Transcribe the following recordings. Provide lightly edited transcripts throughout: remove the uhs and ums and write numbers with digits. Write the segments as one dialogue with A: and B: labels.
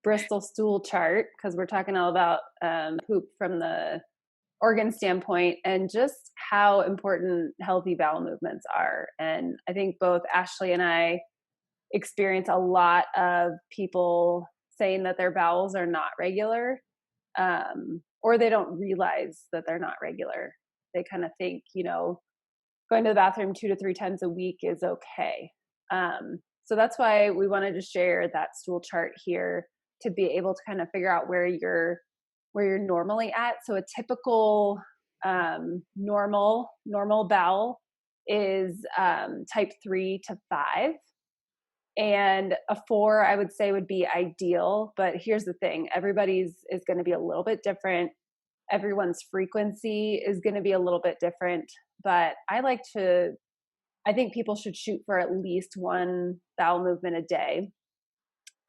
A: Bristol stool chart, because we're talking all about poop from the organ standpoint and just how important healthy bowel movements are. And I think both Ashley and I experience a lot of people saying that their bowels are not regular, or they don't realize that they're not regular. They kind of think, going to the bathroom 2 to 3 times a week is okay. So that's why we wanted to share that stool chart here to be able to kind of figure out where you're normally at. So a typical normal bowel is type 3 to 5. And a 4, I would say, would be ideal. But here's the thing, everybody's is going to be a little bit different. Everyone's frequency is going to be a little bit different. But I think people should shoot for at least one bowel movement a day.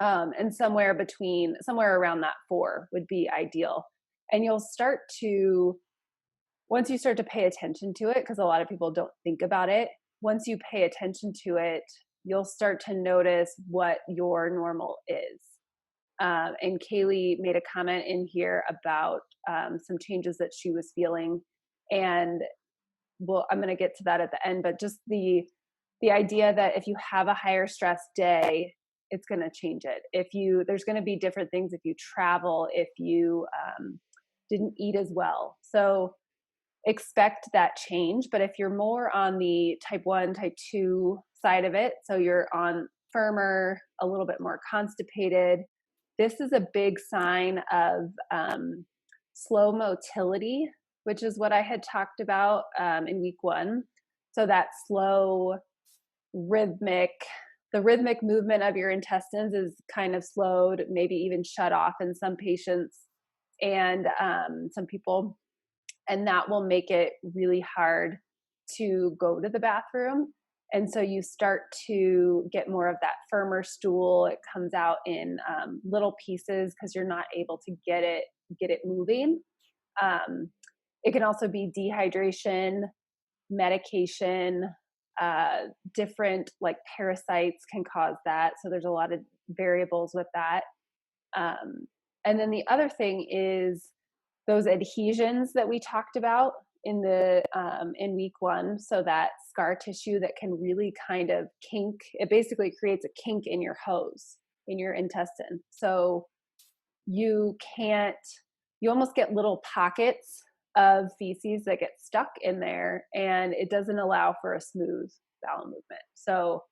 A: And somewhere around that 4 would be ideal. And once you start to pay attention to it, because a lot of people don't think about it, once you pay attention to it, you'll start to notice what your normal is. And Kaylee made a comment in here about some changes that she was feeling. And well, I'm going to get to that at the end, but just the idea that if you have a higher stress day, it's going to change it. There's going to be different things if you travel, if you didn't eat as well. So expect that change. But if you're more on the type 1, type 2 side of it, so you're on firmer, a little bit more constipated, this is a big sign of slow motility, which is what I had talked about in week 1. So that slow the rhythmic movement of your intestines is kind of slowed, maybe even shut off in some patients and some people. And that will make it really hard to go to the bathroom. And so you start to get more of that firmer stool. It comes out in little pieces because you're not able to get it moving. It can also be dehydration, medication, different like parasites can cause that. So there's a lot of variables with that. And then the other thing is those adhesions that we talked about in week 1. So that scar tissue that can really kind of kink, it basically creates a kink in your hose, in your intestine. So you almost get little pockets of feces that get stuck in there, and it doesn't allow for a smooth bowel movement. So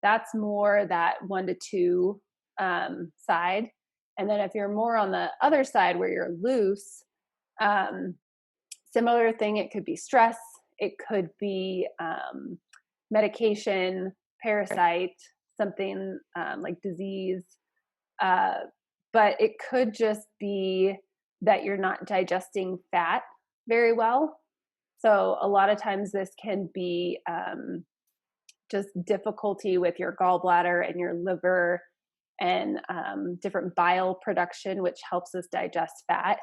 A: that's more that 1 to 2 side. And then if you're more on the other side where you're loose, similar thing, it could be stress, it could be medication, parasite, something like disease, but it could just be that you're not digesting fat very well. So a lot of times this can be just difficulty with your gallbladder and your liver and different bile production, which helps us digest fat.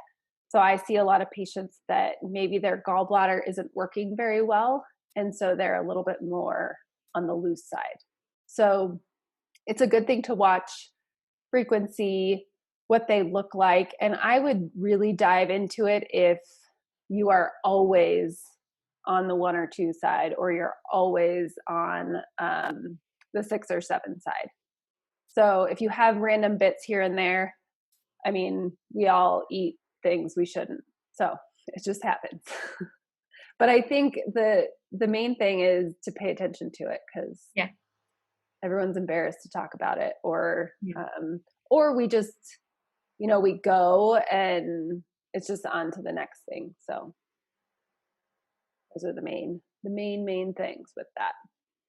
A: So I see a lot of patients that maybe their gallbladder isn't working very well, and so they're a little bit more on the loose side. So it's a good thing to watch frequency, what they look like, and I would really dive into it if you are always on the 1 or 2 side, or you're always on the 6 or 7 side. So if you have random bits here and there, I mean, we all eat things we shouldn't. So it just happens. But I think the main thing is to pay attention to it, because everyone's embarrassed to talk about it, or we just, we go and it's just on to the next thing. So those are the main things with that.